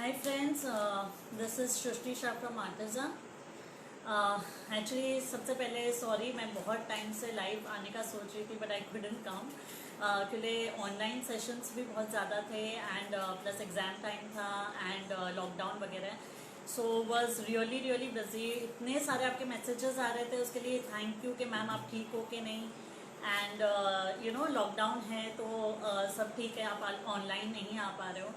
Hi friends, this is Shrishti Shah from Artiza. Actually सबसे पहले sorry, मैं बहुत टाइम से लाइव आने का सोच रही थी बट आई कुडंट कम क्योंकि ऑनलाइन सेशंस भी बहुत ज़्यादा थे एंड प्लस एग्ज़ाम टाइम था एंड लॉकडाउन वगैरह. So was really busy. इतने सारे आपके मैसेजेस आ रहे थे, उसके लिए थैंक यू कि मैम आप ठीक हो कि नहीं. एंड लॉकडाउन है तो सब ठीक है, आप ऑनलाइन नहीं आ पा रहे हो.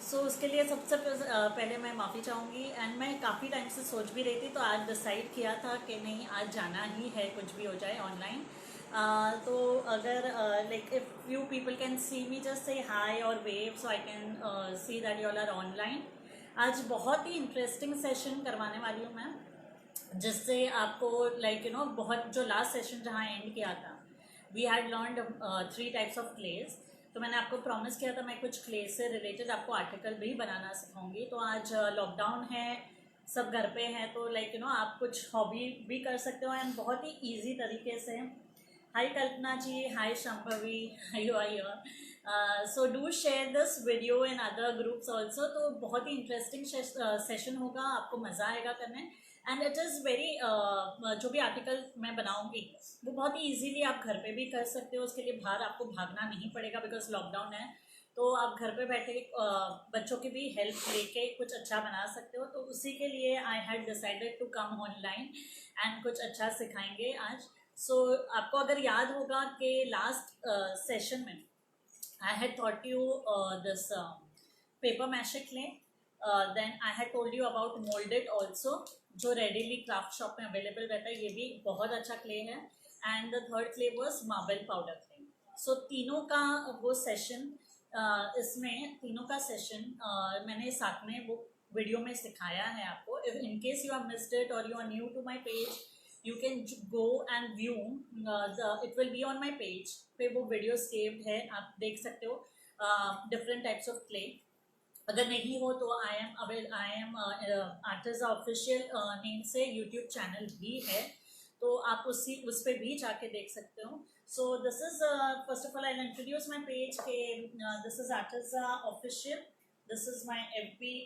सो उसके लिए सबसे पहले मैं माफ़ी चाहूँगी. एंड मैं काफ़ी टाइम से सोच भी रही थी, तो आज डिसाइड किया था कि नहीं, आज जाना ही है कुछ भी हो जाए ऑनलाइन. तो अगर like if few people can see me, just say hi और wave so I can see that you all are online. आज बहुत ही इंटरेस्टिंग सेशन करवाने वाली हूँ मैं, जिससे आपको बहुत जो लास्ट सेशन जहाँ एंड किया था, we had learned 3 types of clays. तो मैंने आपको प्रॉमिस किया था मैं कुछ क्ले से रिलेटेड आपको आर्टिकल भी बनाना सिखाऊंगी. तो आज लॉकडाउन है, सब घर पे हैं, तो आप कुछ हॉबी भी कर सकते हो एंड बहुत ही इजी तरीके से. Hi Kalpana ji, hi Shambhavi, you are here. So do share this video in other groups also. तो बहुत ही इंटरेस्टिंग सेशन होगा, आपको मज़ा आएगा करने. एंड इट इज़ वेरी जो भी आर्टिकल मैं बनाऊंगी वो बहुत ही इजीली आप घर पे भी कर सकते हो. उसके लिए बाहर आपको भागना नहीं पड़ेगा बिकॉज लॉकडाउन है. तो आप घर पे बैठे बच्चों की भी हेल्प लेके कुछ अच्छा बना सकते हो. तो उसी के लिए I had decided to come online and कुछ अच्छा सिखाएंगे आज. सो आपको अगर याद होगा कि लास्ट सेशन में I had taught you this paper mache clay. Then I had told you about molded also, जो रेडीली क्राफ्ट शॉप में अवेलेबल रहता है. ये भी बहुत अच्छा क्ले है. And the third clay was marble powder clay. So तीनों का वो सेशन, इसमें तीनों का सेशन मैंने साथ में वो वीडियो में सिखाया है आपको. If in case you are missed it और you are new to my page, you can go and view. It will be on my page पे वो वीडियो सेव्ड है, आप देख सकते हो. Different types of clay. अगर नहीं हो तो I am Artiza official name से यूट्यूब चैनल भी है, तो आप उस पर भी जाके देख सकते हो. So this is first of all I introduce my page के this is Artiza official. This is my FB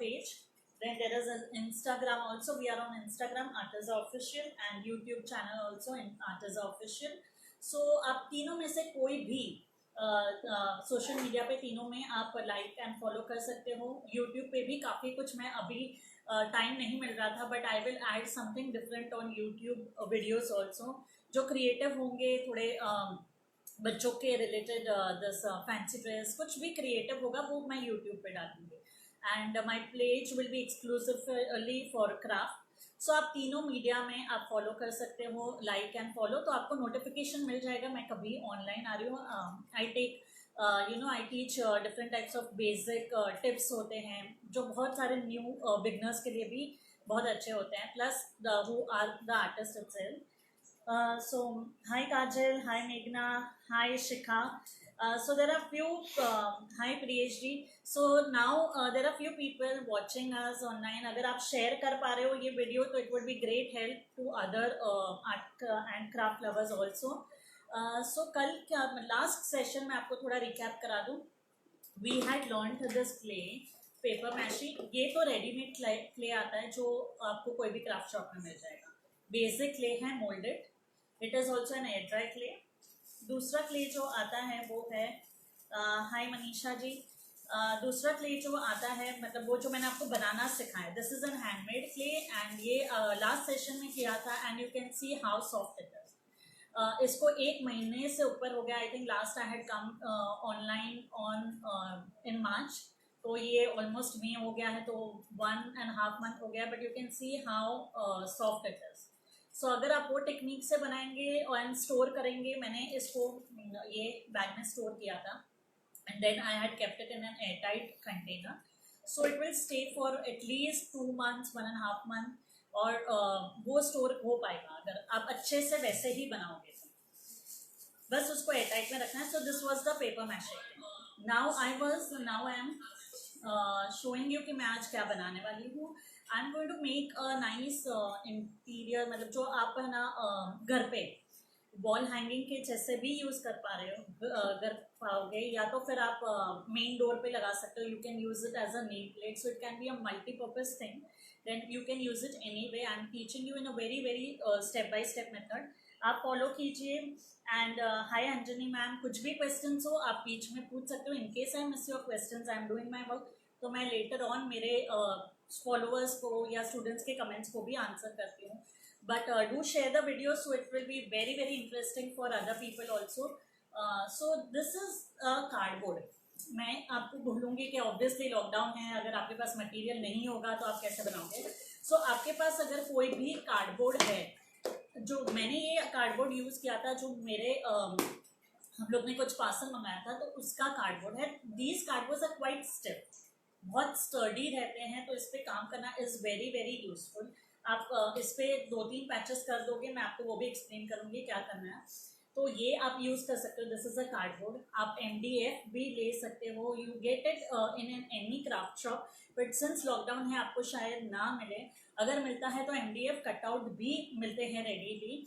page. Then there is an Instagram also. We are on Instagram, Artiza Official, and YouTube channel also in Artiza Official. So आप तीनों में से कोई भी social media पे तीनों में आप लाइक एंड फॉलो कर सकते हो. यूट्यूब पे भी काफ़ी कुछ, मैं अभी टाइम नहीं मिल रहा था but I will add something different on YouTube videos also, जो क्रिएटिव होंगे थोड़े. बच्चों के रिलेटेड दिस फैंसी ड्रेस, कुछ भी क्रिएटिव होगा वो मैं यूट्यूब पे डालूंगी. And my page will be exclusively for craft. So आप तीनों मीडिया में आप फॉलो कर सकते हो, लाइक एंड फॉलो, तो आपको नोटिफिकेशन मिल जाएगा मैं कभी ऑनलाइन आ रही हूँ. I take I teach different types of basic tips होते हैं जो बहुत सारे न्यू बिगनर्स के लिए भी बहुत अच्छे होते हैं, plus who are the artist itself. So hi Kajal, hi Meghna, hi Shikha. So there are few hi Priyesh ji. So now there are few people watching us online. अगर आप share कर पा रहे हो ये वीडियो तो it would be great help to other art and craft lovers also. So कल क्या लास्ट सेशन में आपको थोड़ा रिकैप करा दूँ. We had learned this clay paper meshy. ये तो रेडीमेड क्ले आता है जो आपको कोई भी क्राफ्ट शॉप में मिल जाएगा. बेसिक क्ले है moulded. It is also an air dry clay. दूसरा क्ले जो आता है वो है हाय मनीषा जी. दूसरा क्ले जो आता है, मतलब वो जो मैंने आपको बनाना सिखाया, this is an handmade clay and ये लास्ट सेशन में किया था and you can see how soft it is. इसको 1 महीने से ऊपर हो गया. I think last I had come online on in March, तो ये ऑलमोस्ट मे हो गया है, तो 1.5 मंथ हो गया. But you can see how soft it is. So अगर आप वो टेक्निक से बनाएंगे और स्टोर करेंगे, मैंने इसको ये बैग में स्टोर किया था and then I had kept it in an air tight container. So it will stay for at least 2 months, 1.5 month. और वो स्टोर हो पाएगा अगर आप अच्छे से वैसे ही बनाओगे तो. बस उसको एयर टाइट में रखना है. So this was the paper mache. Now I am showing you कि मैं आज क्या बनाने वाली हूँ. I am going to make a nice interior, मतलब जो आप है ना घर पे वॉल हैंगिंग के जैसे भी यूज़ कर पा रहे हो अगर पाओगे, या तो फिर आप मेन डोर पे लगा सकते हो. You can use it as a name plate, so it can be a multipurpose thing. Then you can use it any way. I am teaching you in a very very step by step method. आप follow कीजिए. And hi Anjani ma'am, कुछ भी questions हो आप बीच में पूछ सकते हो. In case I miss your questions, I am doing my work, तो मैं लेटर ऑन मेरे फॉलोअर्स को या स्टूडेंट्स के कमेंट्स को भी आंसर करती हूँ. But do share the video, so it will be very very interesting for other people also. So this is a cardboard. मैं आपको बोलूँगी कि ऑब्वियसली लॉकडाउन है, अगर आपके पास मटेरियल नहीं होगा तो आप कैसे बनाओगे. सो आपके पास अगर कोई भी कार्डबोर्ड है, जो मैंने ये कार्डबोर्ड यूज़ किया था, जो मेरे हम लोग ने कुछ पार्सल मंगाया था, तो उसका कार्डबोर्ड है. These cardboards are quite stiff, बहुत स्टर्डी रहते हैं, तो इस पर काम करना इज़ वेरी वेरी यूजफुल. आप इस पर 2-3 पैचेस कर दोगे, मैं आपको वो भी एक्सप्लेन करूँगी क्या करना है. तो ये आप यूज़ कर सकते हो. This is a cardboard. आप MDF भी ले सकते हो. You get it in an any craft shop, but since lockdown है आपको शायद ना मिले. अगर मिलता है तो MDF कटआउट भी मिलते हैं readily.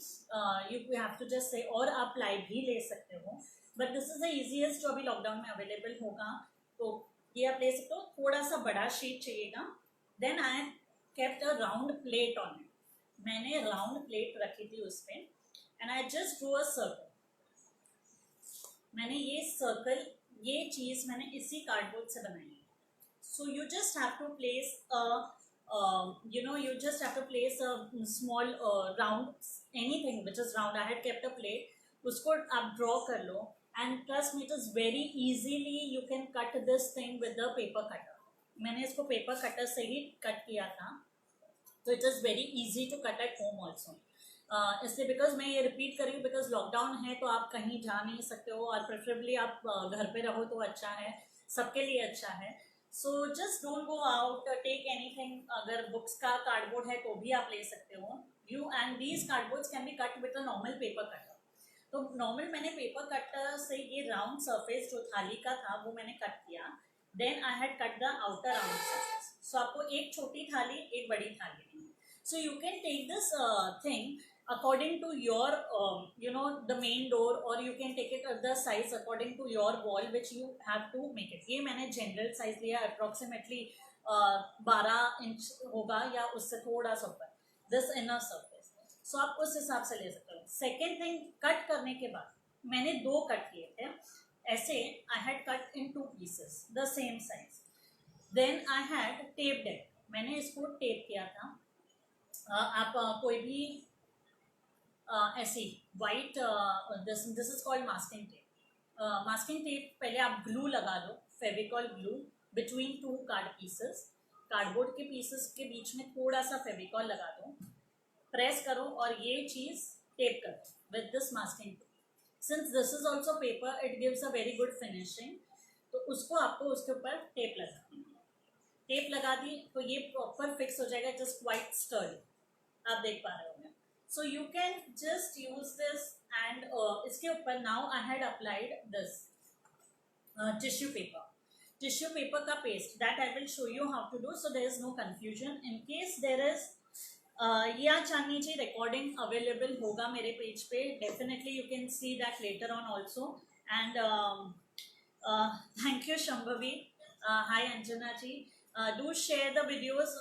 You have to just say, और आप प्लाई भी ले सकते हो. But this is the easiest जो अभी लॉकडाउन में अवेलेबल होगा, तो ये आप ले सकते हो. थोड़ा सा बड़ा शीट चाहिएगा. Then I kept a round plate on it. मैंने राउंड प्लेट रखी थी उस पर, and I just drew a circle. मैंने ये सर्कल, ये चीज़ मैंने इसी कार्डबोर्ड से बनाई है. So you just have to place you just have to place a small round anything which is round. I had kept a plate, उसको आप ड्रॉ कर लो, and trust me, it is very easily you can cut this thing with the paper cutter. मैंने इसको paper cutter से ही cut किया था, तो it is very easy to cut at home also. इसलिए बिकॉज मैं ये रिपीट कर रही हूँ, बिकॉज लॉकडाउन है तो आप कहीं जा नहीं सकते हो, और प्रेफरेबली आप घर पे रहो तो अच्छा है, सबके लिए अच्छा है. So just don't go out, take anything. अगर बुक्स का कार्डबोर्ड है तो भी आप ले सकते हो. You and these cardboards can be cut with a normal paper cutter. तो नॉर्मल मैंने पेपर कटर से ये राउंड सरफेस जो थाली का था वो मैंने कट किया. Then I had cut the outer round surface. So आपको एक छोटी थाली, एक बड़ी थाली दी. So you can take this thing according to your the main door, or you can take it at the size according to your wall which you have to make it. ये मैंने जनरल साइज लिया, approximately 12 inch होगा या उससे थोड़ा सा ऊपर, this inner surface. सो आप उस हिसाब से ले सकते हो. सेकेंड थिंग, कट करने के बाद मैंने 2 कट किए थे ऐसे. I had cut in 2 pieces the same size. Then I had taped it. मैंने इसको टेप किया था. आप कोई भी ऐसी white, this is called masking tape. Masking tape पहले आप ग्लू लगा दो, Fevicol glue between 2 card pieces. Cardboard के पीसेस के बीच में थोड़ा सा फेविकॉल लगा दो, प्रेस करो और ये चीज़ टेप करो with this masking tape. Since this is also paper, it gives a very good finishing. तो उसको आपको उसके ऊपर टेप लगानी है. टेप लगा दी तो ये प्रॉपर फिक्स हो जाएगा, जस्ट क्वाइट स्टर्डी. आप देख पा रहे होंगे. So you can just use this, and इसके ऊपर now I had applied this tissue paper. Tissue paper का paste, that I will show you how to do, so there is no confusion. In case there is या Chandni ji recording available होगा मेरे page पे, definitely you can see that later on also. And thank you Shambhavi. Hi Anjana ji, do share the videos.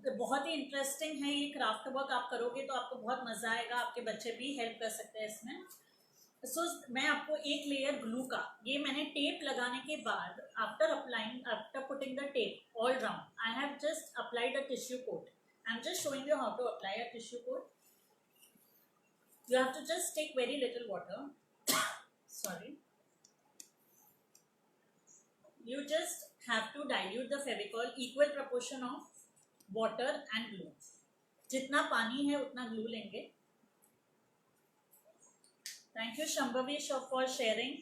बहुत ही interesting है ये craft work. आप करोगे तो आपको बहुत मज़ा आएगा, आपके बच्चे भी हेल्प कर सकते हैं इसमें. सो मैं आपको एक लेयर ग्लू का, ये मैंने टेप लगाने के बाद after putting the tape all round, I have just applied a tissue coat. I am just showing you how to apply a tissue coat. You have to just take very little water. Sorry. You just have to dilute the Fevicol equal proportion of water and glue. जितना पानी है उतना glue लेंगे. Thank you Shambhavi for sharing.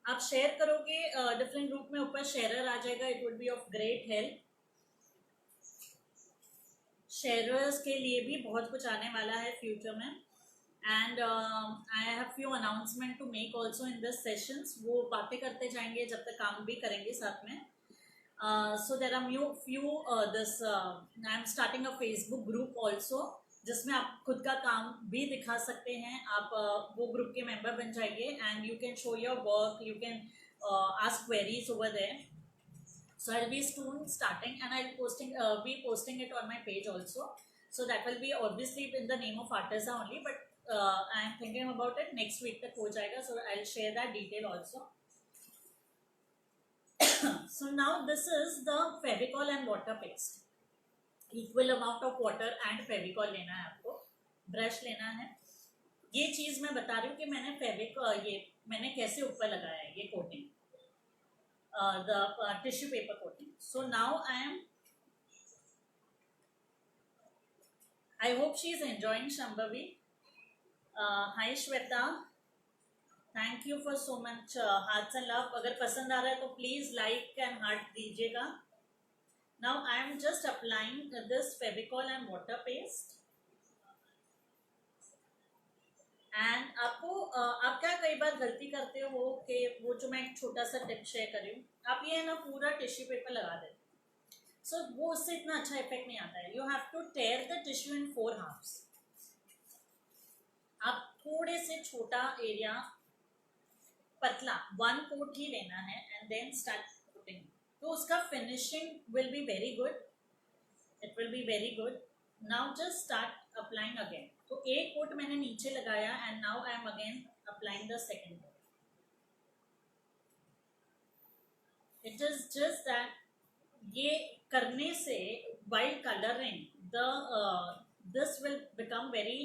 आप share करोगे different group में, ऊपर शेयरर आ जाएगा. It would be of great help. Sharers के लिए भी बहुत कुछ आने वाला है फ्यूचर में. And I have few announcement to make also in this sessions. वो बातें करते जाएंगे जब तक काम भी करेंगे साथ में. So there are few this I am starting a Facebook group also. जिसमें आप खुद का काम भी दिखा सकते हैं. आप वो ग्रुप के मेंबर बन जाइए and you can show your work, you can ask queries over there. So I'll be soon starting and I'll be posting it on my page also. So that will be obviously in the name of Arteza only, but I am thinking about it. Next week tak ho jayega, so I'll share that detail also. So now this is the Fevicol and water paste. Equal amount of water and Fevicol लेना है आपको, brush लेना है. ये चीज मैं बता रही हूँ कि मैंने फेविकॉल ये मैंने कैसे ऊपर लगाया है ये coating, the tissue paper coating. So now I hope she is enjoying Shambhavi. Hi Shweta, thank you for so much hearts and love. अगर पसंद आ रहा है तो please like and heart दीजिएगा. Now I am just applying this Fevicol and water paste. And आपको आप क्या कई बार गलती करते हो कि वो जो मैं एक छोटा सा टिप शेयर कर रही हूँ, आप ये ना पूरा टिश्यू पेपर लगा देते. सो वो उससे इतना अच्छा इफेक्ट नहीं आता है. You have to tear the tissue in 4 halves. आप थोड़े से छोटा एरिया पतला 1 कोट ही लेना है एंड देन स्टार्ट कोटिंग. तो उसका finishing will be very good. It will be very good. Now just start applying again. तो एक कोट मैंने नीचे लगाया and now I am again applying the second coat. It is just that ये करने से while colouring the this will become very,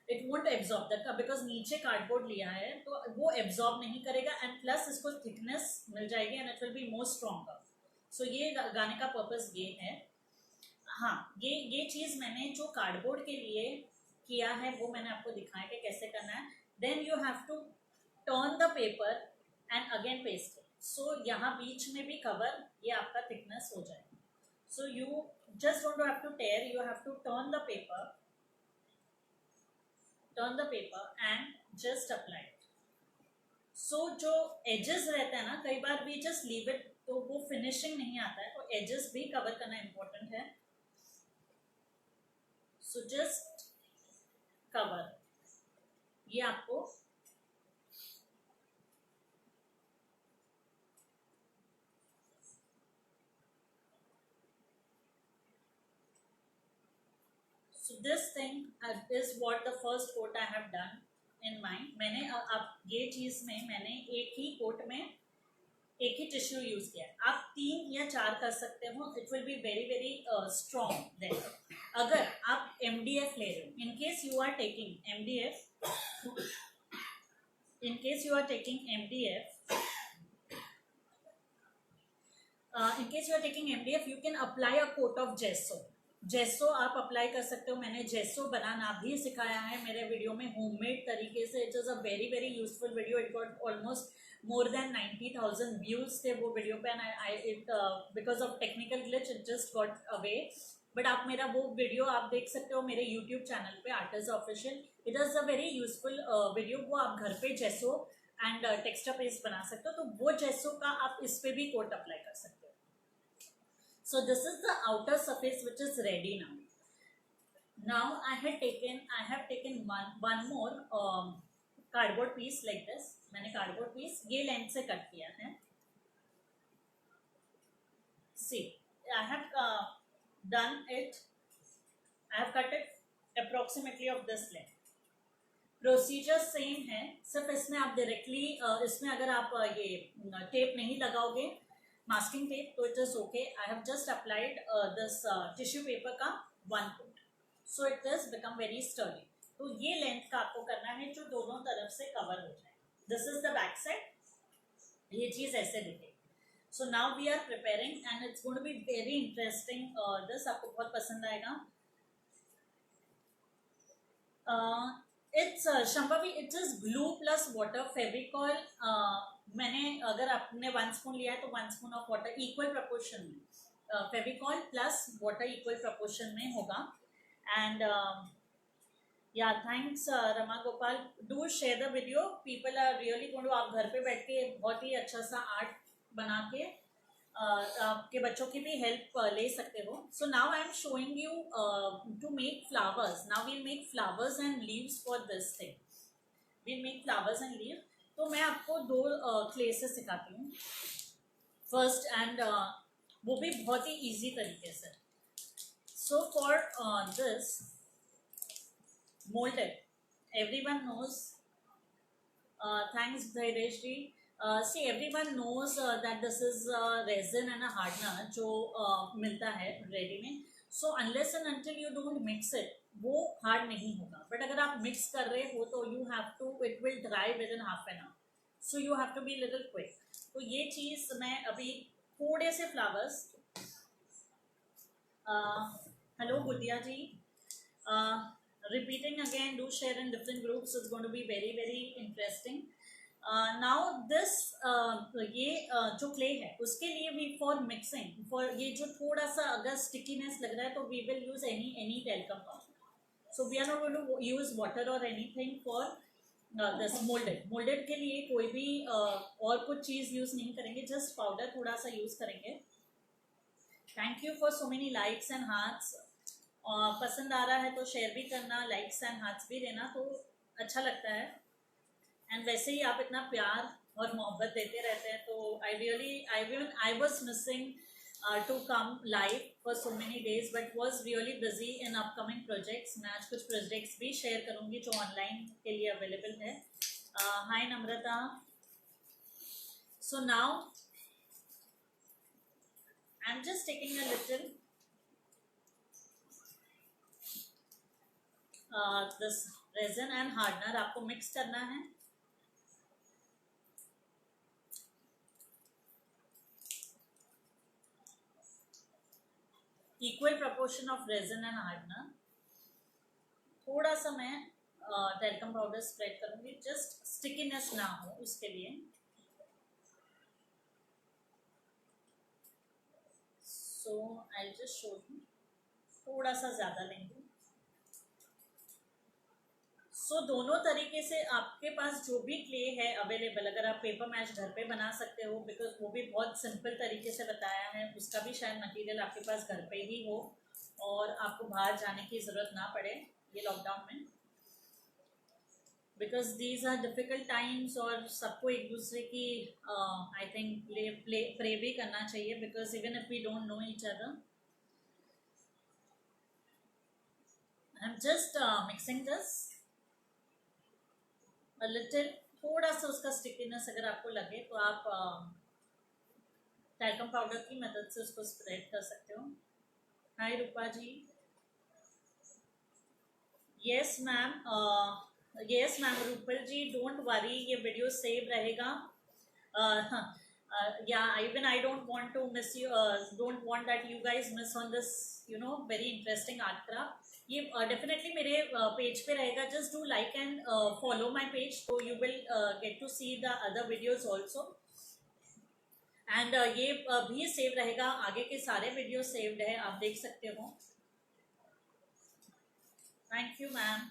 it won't absorb that because नीचे cardboard लिया है तो वो एब्जॉर्ब नहीं करेगा एंड प्लस इसको थिकनेस मिल जाएगी and it will be more stronger. So ये गाने का पर्पस ये है. हाँ, ये चीज मैंने जो कार्डबोर्ड के लिए किया है वो मैंने आपको दिखाया कि कैसे करना है. Then you have to turn the paper and again paste it. So यहाँ बीच में भी कवर ये आपका थिकनेस हो जाएगा. So you just don't have to tear, you have to turn the paper and just apply it. So जो edges रहते हैं ना, कई बार भी जस्ट लीव इट तो वो फिनिशिंग नहीं आता है. तो एजेस भी कवर करना इम्पोर्टेंट है. So just cover. ये आपको so this thing is what the first coat I have done in mine. मैंने अब ये चीज में मैंने एक ही कोट में एक ही टिश्यू यूज किया है. आप 3 या 4 कर सकते हो. It will be very very strong. Then अगर आप MDF ले रहे हो, in case you are taking MDF, you can apply a coat of gesso आप अप्लाई कर सकते हो. मैंने जेसो बनाना भी सिखाया है मेरे वीडियो में होममेड तरीके से. It is a very very useful video. It got almost more than 90,000 views थे वो वीडियो पे and because of technical glitch it just got away. But आप मेरा वो वीडियो आप देख सकते हो मेरे यूट्यूब चैनल पे Artiza official. It is a very useful video. वो आप घर पे जेसो एंड टेक्सचर पेस्ट बना सकते हो. तो वो जेसो का आप इस पे भी कोट अप्लाई कर सकते हो. So this is the outer surface which is ready now. Now I have taken one more cardboard piece like this. मैंने कार्डबोर्ड पीस ये लेंथ से कट किया है. See I have done it. I have cut it approximately of this length. Procedure same है, सिर्फ इसमें आप directly इसमें अगर आप ये टेप नहीं लगाओगे मास्किंग टेप तो it is okay. I have just applied this tissue paper का 1 coat. So it is become very sturdy. तो ये लेंथ का आपको करना है जो दोनों तरफ से कवर हो जाए. This is the back side. ये चीज ऐसे दिखेगी. So now we are preparing and it's going to be very interesting. This आपको बहुत पसंद आएगा. It's Shambhavi, it is glue plus water Fevicol. मैंने अगर आपने 1 स्पून लिया है तो 1 spoon of water equal proportion में. Fevicol plus water equal proportion में होगा. एंड या thanks Rama Gopal. Do share the video. People are really going to, आप घर पे बैठ के बहुत ही अच्छा सा आर्ट बना के आपके बच्चों की भी हेल्प ले सकते हो. So now I am showing you to make flowers. Now we'll make flowers and leaves for this thing. We'll make flowers and leave. तो मैं आपको दो क्ले से सिखाती हूँ फर्स्ट, एंड वो भी बहुत ही इजी तरीके से. So for this molded, everyone knows. Thanks Dhairesh ji. See, everyone knows that this is resin and a hardener जो मिलता है रेडी में. So unless and until you don't mix it, वो हार्ड नहीं होगा. बट अगर आप मिक्स कर रहे हो तो you have to, it will dry within half an hour. So you have to be little quick. तो ये चीज़ मैं अभी थोड़े से फ्लावर्स. हेलो गुदिया जी. Repeating again, do share in different groups. It's going to be very very interesting. Now this ये जो clay है उसके लिए भी for mixing, for ये जो थोड़ा सा अगर stickiness लग रहा है तो we will use any talcum powder. So we are not going to use water or anything for this molded के लिए कोई भी और कुछ चीज़ यूज़ नहीं करेंगे, just powder थोड़ा सा यूज़ करेंगे. Thank you for so many likes and hearts. पसंद आ रहा है तो शेयर भी करना, लाइक्स एंड हार्ट्स भी देना तो अच्छा लगता है. एंड वैसे ही आप इतना प्यार और मोहब्बत देते रहते हैं तो I was missing to come live for so many days, but was really busy in upcoming projects. मैं आज कुछ प्रोजेक्ट्स भी शेयर करूँगी जो ऑनलाइन के लिए अवेलेबल है. Hi Namrata. So now I am just taking a little this resin and hardener. आपको मिक्स करना है. Equal proportion of resin and hardener. थोड़ा सा मैं टैल्कम पाउडर स्प्रेड करूंगी, जस्ट स्टिकीनेस ना हो उसके लिए. So I just show you. थोड़ा सा ज़्यादा लेंगे. सो दोनों तरीके से आपके पास जो भी क्ले है अवेलेबल, अगर आप पेपर मैच घर पे बना सकते हो, बिकॉज वो भी बहुत सिंपल तरीके से बताया है, उसका भी शायद मटेरियल आपके पास घर पे ही हो और आपको बाहर जाने की ज़रूरत ना पड़े ये लॉकडाउन में, because these are difficult times. और सबको एक दूसरे की आई थिंक प्रे भी करना चाहिए, because even if we don't know each other. I am just mixing this a little. थोड़ा सा उसका स्टिकीनेस अगर आपको लगे तो आप टैल्कम पाउडर की मदद से उसको स्प्रेड कर सकते हो. Hi Rupa ji. Yes ma'am. Yes ma'am Rupal ji, don't worry, ये वीडियो सेव रहेगा. yeah, even I don't want to miss you, don't want that you guys miss on this, you know, very interesting art craft. ये definitely मेरे page पे रहेगा. Just do like and follow my page, तो you will get to see the other videos also. And ये भी save रहेगा, आगे के सारे वीडियो सेव्ड है, आप देख सकते हो. Thank you ma'am.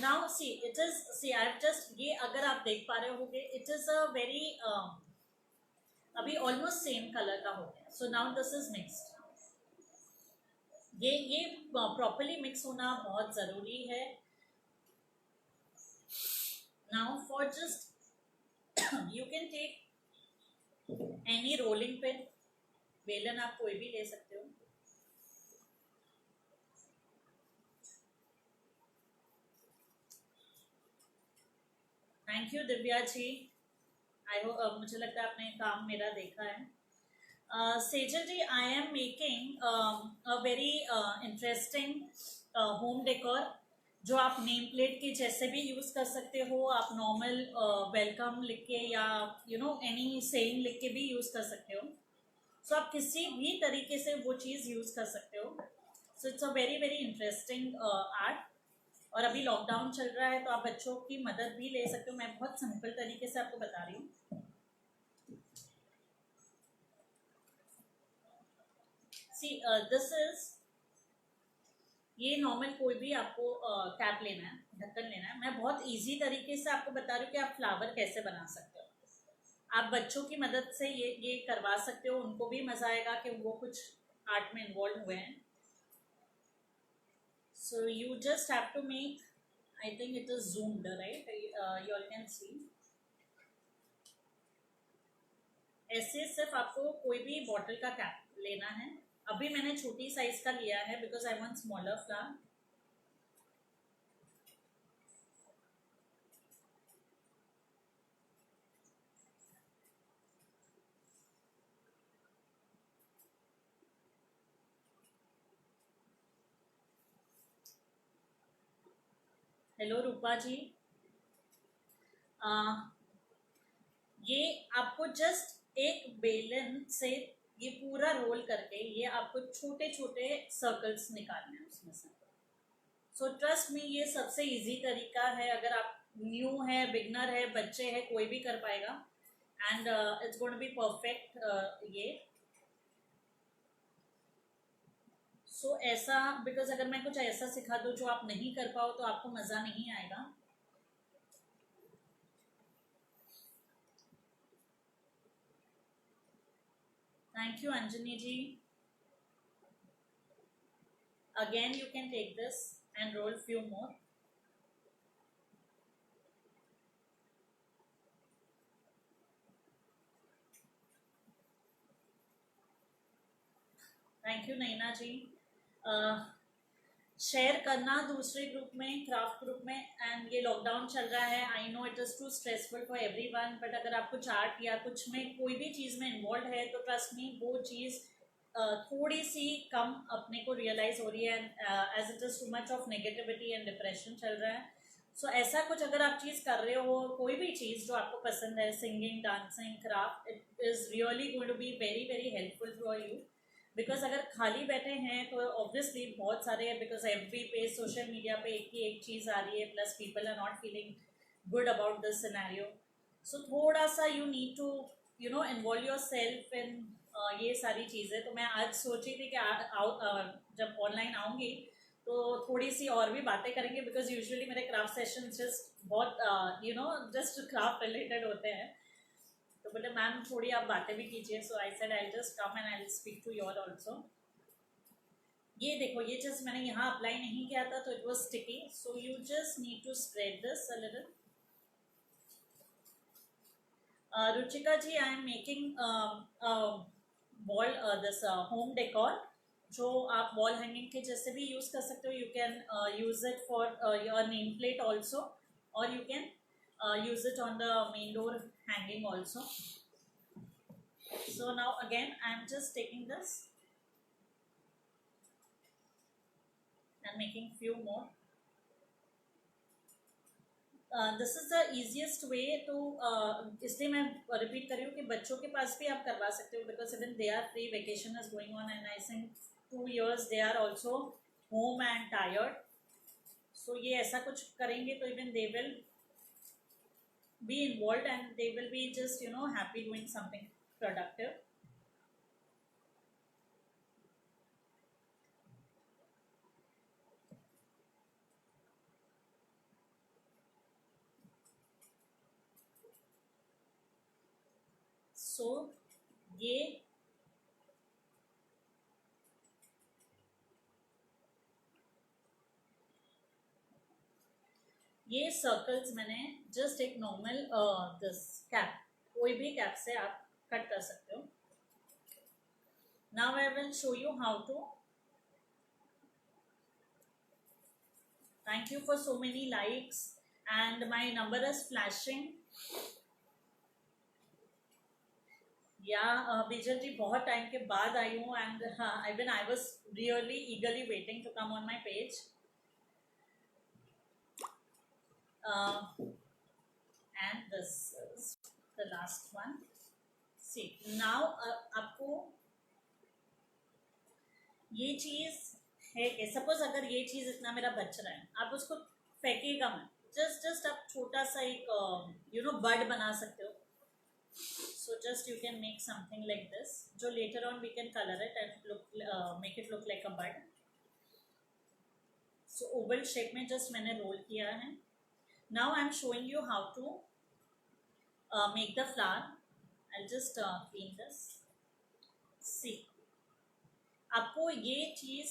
Now see it is, see I have just, ये अगर आप देख पा रहे होगे, इट इज अ वेरी अभी ऑलमोस्ट सेम कलर का हो गया. So now this is mixed. ये प्रॉपरली मिक्स होना बहुत ज़रूरी है. Now for just you can take any rolling pin, बेलन आप कोई भी ले सकते हो. Thank you Divya ji. I hope मुझे लगता है आपने काम मेरा देखा है. Sejal ji, I am making a very interesting home decor, जो आप नेम प्लेट के जैसे भी यूज़ कर सकते हो. आप नॉर्मल वेलकम लिख के या यू नो एनी सेइंग लिख के भी यूज़ कर सकते हो. सो आप किसी भी तरीके से वो चीज़ यूज़ कर सकते हो. So it's a very very interesting art. और अभी लॉकडाउन चल रहा है तो आप बच्चों की मदद भी ले सकते हो. मैं बहुत सिंपल तरीके से आपको बता रही हूँ. सी दिस इज, ये नॉर्मल कोई भी आपको कैप लेना है, ढक्कन लेना है. मैं बहुत इजी तरीके से आपको बता रही हूँ कि आप फ्लावर कैसे बना सकते हो. आप बच्चों की मदद से ये करवा सकते हो, उनको भी मजा आएगा कि वो कुछ आर्ट में इन्वॉल्व हुए हैं. So you just have to make, I think it is zoomed, right? You all can see. ऐसे सिर्फ आपको कोई भी बॉटल का कैप लेना है. अभी मैंने छोटी साइज का लिया है because I want smaller flower. Hello Rupa ji. ये आपको जस्ट एक बेलन से ये पूरा रोल करके ये आपको छोटे छोटे सर्कल्स निकालने हैं उसमें से. सो ट्रस्ट मी, ये सबसे इजी तरीका है. अगर आप न्यू है, बिगनर है, बच्चे है, कोई भी कर पाएगा. And it's going to be perfect. ये सो ऐसा, बिकॉज अगर मैं कुछ ऐसा सिखा दूँ जो आप नहीं कर पाओ तो आपको मज़ा नहीं आएगा. Thank you Anjani ji. Again you can take this and roll few more. Thank you Naina ji. Share करना दूसरे ग्रुप में, क्राफ्ट ग्रुप में. एंड ये लॉकडाउन चल रहा है, I know it is too stressful for everyone, but अगर आप कुछ आर्ट या कुछ में कोई भी चीज़ में इन्वॉल्व है तो ट्रस्ट मी वो चीज़ थोड़ी सी कम अपने को रियलाइज हो रही है. As it is too much of negativity and depression चल रहा है. सो ऐसा कुछ अगर आप चीज़ कर रहे हो, कोई भी चीज़ जो आपको पसंद है, singing, dancing, craft, it is really going to be very very helpful for you. Because अगर खाली बैठे हैं तो ऑब्वियसली बहुत सारे हैं, बिकॉज एवरी पे सोशल मीडिया पे एक ही एक चीज़ आ रही है, plus people are not feeling good about this scenario. So थोड़ा सा you need to involve your self in ये सारी चीज़ें. तो मैं आज सोची थी कि जब ऑनलाइन आऊँगी तो थोड़ी सी और भी बातें करेंगे, बिकॉज यूजुअली मेरे क्राफ्ट सेशन जस्ट बहुत जस्ट क्राफ्ट रिलेटेड होते हैं. तो बोले मैम थोड़ी आप बातें भी कीजिए. So I said I just come and I speak to you all also. ये देखो, ये जस्ट मैंने यहाँ अप्लाई नहीं किया था तो it was sticky. So you just need to spread this a little. Ruchika ji, I am making wall this home decor, जो आप वॉल हैंगिंग के जैसे भी यूज़ कर सकते हो. You can use it for your name plate also, और you can use it on the main door hanging also. So now again I am just taking this and making few more. This is the easiest way to इसलिए मैं repeat कर रही हूँ कि बच्चों के पास भी आप करवा सकते हो, because even they are free, vacation is going on and I think 2 years they are also home and tired. So ये ऐसा कुछ करेंगे तो even they will be involved and they will be just happy doing something productive. So ये circles मैंने just एक normal this cap, कोई भी कैप से आप कट कर सकते हो. Now I will show you how to. Thank you for so many likes and my number is flashing. या बिजल जी, बहुत टाइम के बाद आई हूँ and I was really eagerly waiting to come on my page. And this is the last one. See now आपको ये चीज है कि सपोज अगर ये चीज इतना मेरा बच रहा है, आप उसको फेंकेगा मत. जस्ट आप छोटा सा एक बर्ड बना सकते हो. So just you can make something like this, जो later on we can colour it and make it look like a bird. So oval shape में जस्ट मैंने रोल किया है. Now I am showing you how to make the flower. I'll just clean this. See, आपको ये चीज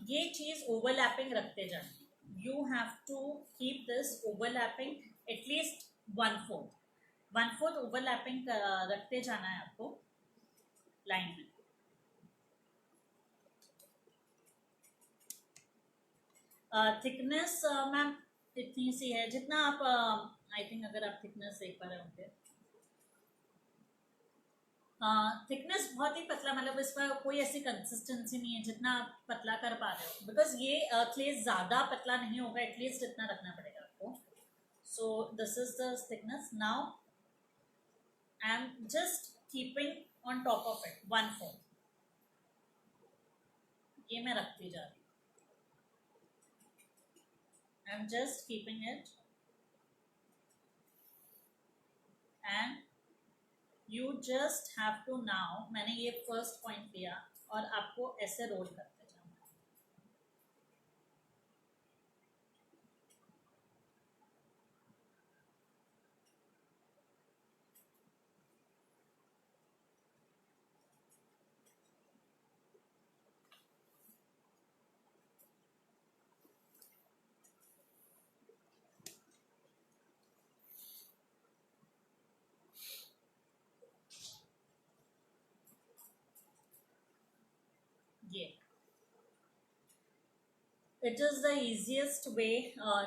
ये चीज overlapping रखते जाना. You have to keep this overlapping at least 1/4 overlapping रखते जाना है आपको लाइन में. थिकनेस मैम इतनी सी है जितना आप आई थिंक अगर आप थिकनेस देख पा रहे होंगे. थिकनेस बहुत ही पतला, मतलब इसका कोई ऐसी कंसिस्टेंसी नहीं है जितना आप पतला कर पा रहे हो, बिकॉज ये क्ले ज़्यादा पतला नहीं होगा, एटलीस्ट इतना रखना पड़ेगा आपको. So this is the thickness. Now I am just keeping on top of it 1/4. ये मैं रखती जा रही हूँ. I am just keeping it and you just have to. Now मैंने ये फर्स्ट पॉइंट लिया और आपको ऐसे रोल करते जाना. ये it is the easiest way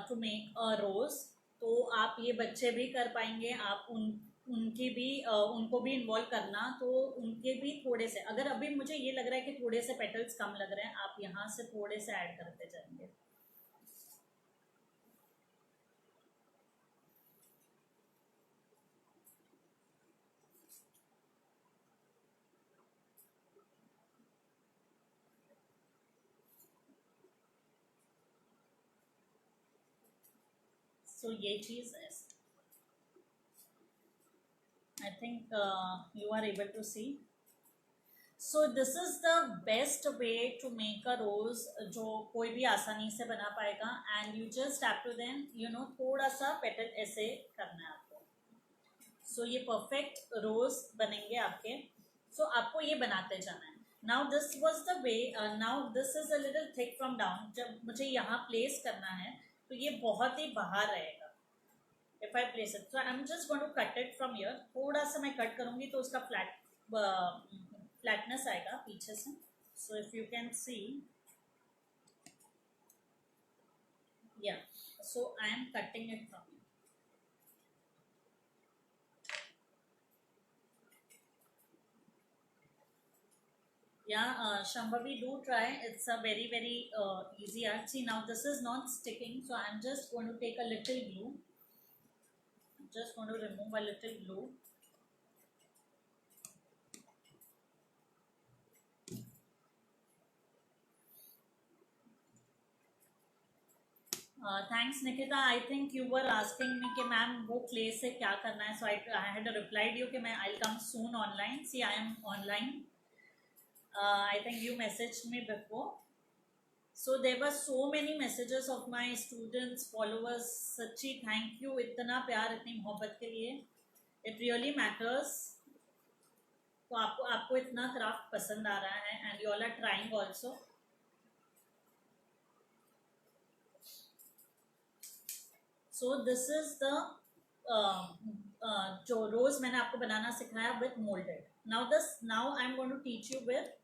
to make a rose. तो आप ये बच्चे भी कर पाएंगे, आप उनकी भी उनको भी इन्वॉल्व करना, तो उनके भी थोड़े से, अगर अभी मुझे ये लग रहा है कि थोड़े से पेटल्स कम लग रहे हैं, आप यहाँ से थोड़े से ऐड करते जाएंगे. सो ये चीज़ है. I think you are able to see. So this is the best way to make a rose जो कोई भी आसानी से बना पाएगा. And you just have to then थोड़ा सा पेटल ऐसे करना है आपको. So ये perfect rose बनेंगे आपके. So आपको ये बनाते जाना है. Now this was the way. Now this is a little thick from down. जब मुझे यहाँ place करना है तो ये बहुत ही बाहर रहेगा. If I place it, so I'm just going to cut it from here. थोड़ा सा मैं कट करूँगी तो उसका फ्लैटनेस आएगा पीछे से. So if you can see, yeah. So I am cutting it from here. Yeah, Shambhavi, do try. It's a very easy art. See, now this is not sticking, so I'm just going to take a little glue. Just going to remove a little glue. Thanks Nikita. I think you were asking me कि ma'am वो clay से क्या करना है. So I had replied you कि मैं I'll come soon online. See, I am online. I think you messaged me before. So there were so many messages of my students, followers. सच्ची thank you इतना प्यार इतनी मोहब्बत के लिए. It really matters. तो आपको इतना क्राफ्ट पसंद आ रहा है and you all are trying also. So this is the जो रोज मैंने आपको बनाना सिखाया with molded. Now I'm going to teach you with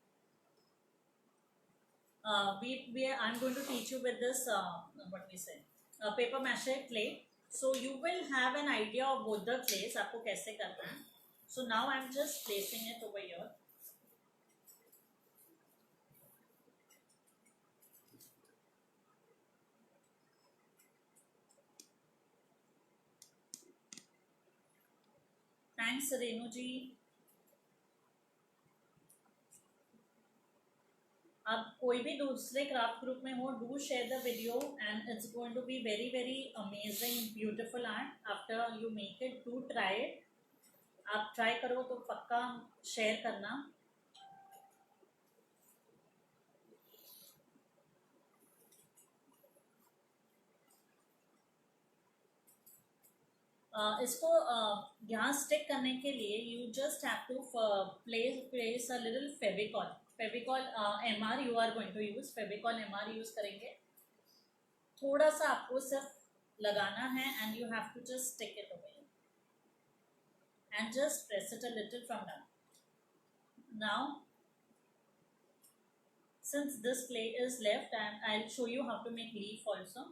I'm going to teach you with this what we say paper mache clay. So you will have an idea of both the clays आपको कैसे करना है. So now I'm just placing it over here. Thanks Renu जी. आप कोई भी दूसरे craft group में हो, do share the video and it's going to be very amazing beautiful art. After you make it, do try it. आप try करो तो पक्का शेयर करना. इसको यहाँ स्टिक करने के लिए you just have to place a little Fevicol. Fevicol MR you are going to use, Fevicol MR use करेंगे। थोड़ा सा आपको सिर्फ लगाना है and you have to just stick it away and just press it a little from down. Now since this clay is left, and I'll show you how to make leaf also.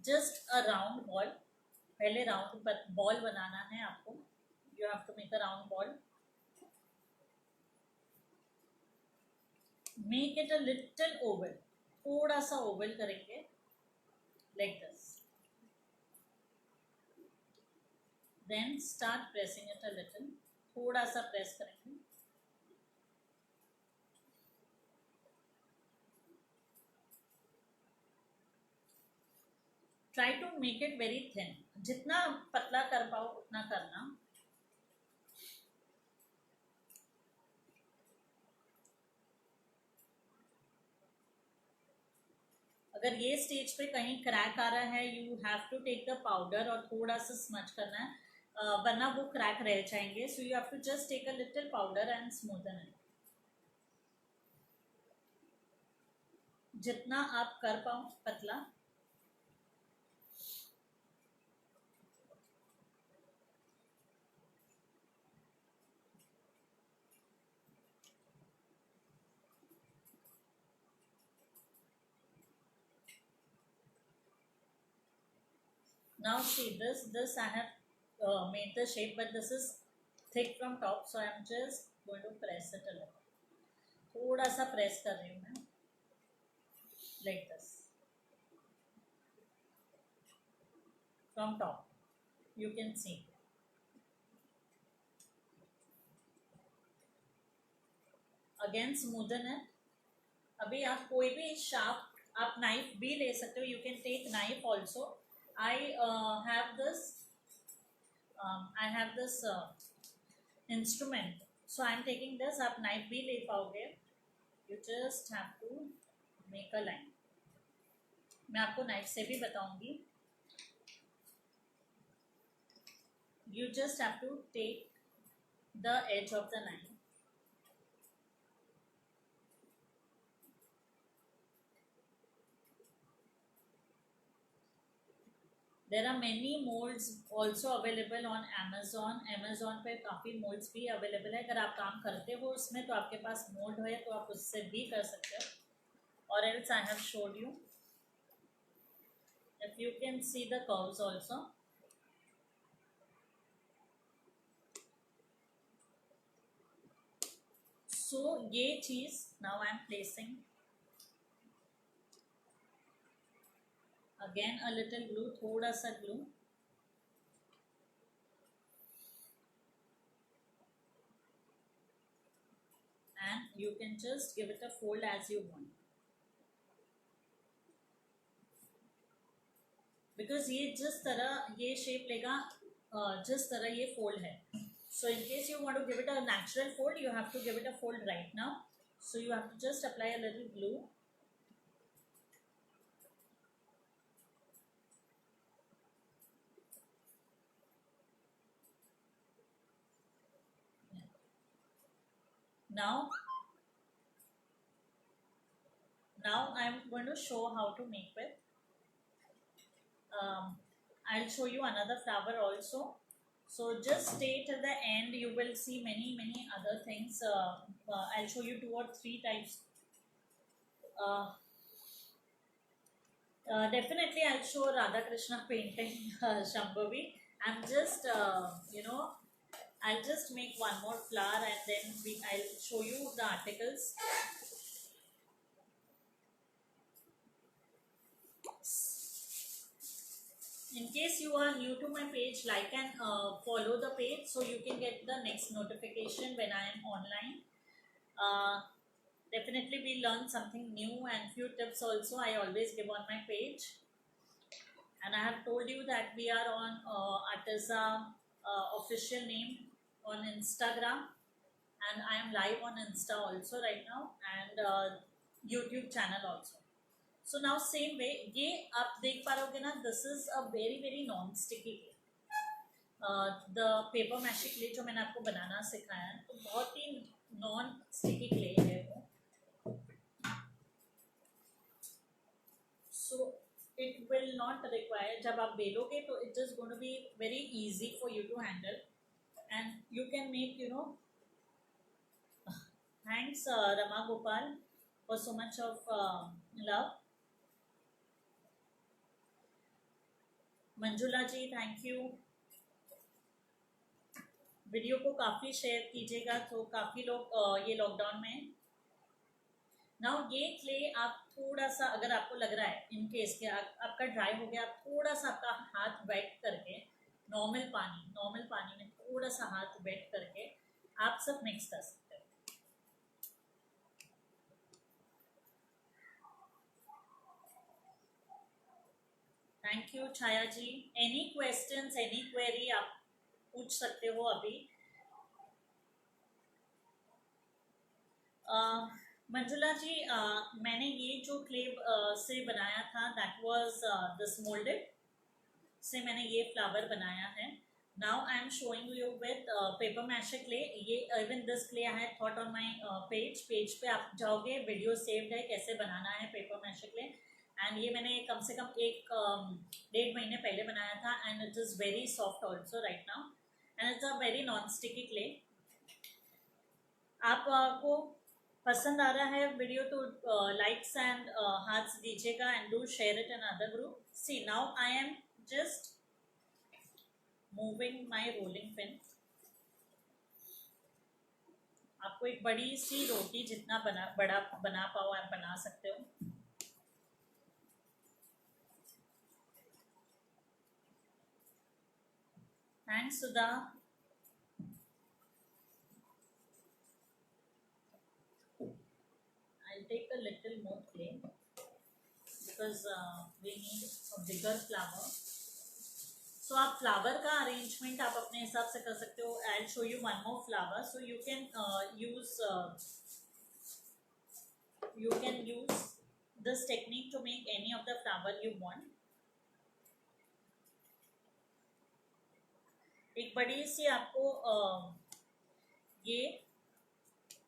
Just a round ball, पहले round ball बनाना है आपको। You have to make a round ball, make it a little oval, थोड़ा सा oval करेंगे like this, then start pressing it a little, थोड़ा सा press करेंगे। Try to make it very thin, जितना पतला कर पाओ उतना करना। अगर ये स्टेज पे कहीं क्रैक आ रहा है, you have to take the powder और थोड़ा सा स्मच करना है, वरना वो क्रैक रह जाएंगे। So you have to just take a little powder and smoothen it, जितना आप कर पाओ पतला। Now see this I have made the shape, but this is thick from top, so I am just going to press it a little. थोड़ा सा press कर रही हूँ मैं, like this from top, you can see. Again smoothen it. अभी आप कोई भी शार्प आप नाइफ भी ले सकते हो, you can take knife also. I have this instrument, so I am taking this। आप नाइफ भी ले पाओगे, you just have to make a line। मैं आपको नाइफ से भी बताऊंगी। You just have to take the edge of the line, there are many molds also available on Amazon। Amazon पे काफ़ी molds भी available है। अगर आप काम करते हो उसमें तो आपके पास mold है तो आप उससे भी कर सकते हो। और else I have showed you, if you can see the curves also। So ये चीज़ now I am placing again a little glue, थोड़ा सा glue, and you can just give it a fold as you want, because ये जिस तरह ये shape लेगा जिस तरह ये फोल्ड है। So in case you want to give it a natural fold, you have to give it a fold right now, so you have to just apply a little glue, now I am going to show how to make with I'll show you another flower also, so just stay till the end, you will see many other things। I'll show you 2 or 3 types। Definitely I'll show Radha Krishna painting Shambhavi। I'm just I'll just make one more flower and then I'll show you the articles। In case you are new to my page, like and follow the page so you can get the next notification when I am online। Definitely we learn something new and few tips also I always give on my page। And I have told you that we are on Arteza official name on Instagram, and I am live on Insta also right now, and YouTube channel also। So now same way, ये आप देख पा रहे होगे ना, this is a very very non sticky clay. The paper meshy clay जो मैंने आपको बनाना सिखाया है, तो बहुत ही नॉन स्टिकी क्ले है वो। So it will not require, जब आप बेलोगे तो it is going to be very easy for you to handle, and you can make, you know, thanks Rama Gopal for so much of love. Manjula ji thank you. Video को काफ़ी share कीजिएगा, तो काफ़ी लोग ये लॉकडाउन में। नाउ ये क्ले आप थोड़ा सा, अगर आपको लग रहा है इन केस के आपका ड्राई हो गया, आप थोड़ा सा आपका हाथ वेट करके, नॉर्मल पानी में थोड़ा सा हाथ वेट करके आप सब मिक्स कर सकते हो। Thank you Chhaya ji. Any questions, any query आप पूछ सकते हो अभी। मंजुला जी, मैंने ये जो क्ले से बनाया था, दैट वाज दिस मोल्डेड से मैंने ये फ्लावर बनाया है। Now I am showing you with paper mache clay. ये even this clay I had taught on my page पे आप जाओगे, वीडियो सेव्ड है कैसे बनाना है पेपर मैशे क्ले, एंड ये मैंने कम से कम 1-1.5 महीने पहले बनाया था, and it is very soft also right now, and it's a very non sticky clay. आपको पसंद आ रहा है वीडियो तो लाइक्स एंड हार्ट्स दीजिएगा, and do share it in other group. See now I am just moving my rolling pin. आपको एक बड़ी सी रोटी जितना बड़ा बना पाओ आप बना सकते हो। Thanks Sudha. I'll take a little more clay because we need a bigger flower. So आप फ्लावर का अरेंजमेंट आप अपने हिसाब से कर सकते हो। I'll show you one more flower, so you can use this technique to make any of the flower you want. एक बड़ी सी आपको ये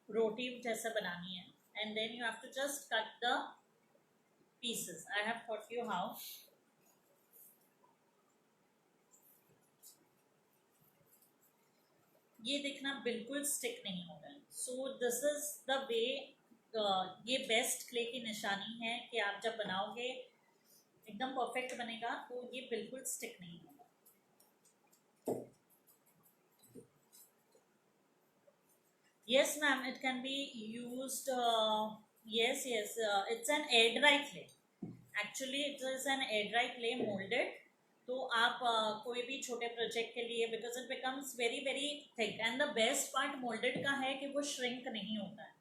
रोटी जैसा बनानी है, and then you have to just cut the pieces. I have taught you how. ये देखना बिल्कुल स्टिक नहीं हो रहा है। सो दिस इज द वे, ये बेस्ट क्ले की निशानी है कि आप जब बनाओगे एकदम परफेक्ट बनेगा, तो ये बिल्कुल स्टिक नहीं होगा। Yes ma'am, it can be used, yes, it's an air dry clay. Actually it is an air dry clay molded. तो आप कोई भी छोटे प्रोजेक्ट के लिए, because it becomes very very thick, and the best part moulded का है कि वो श्रिंक नहीं होता है,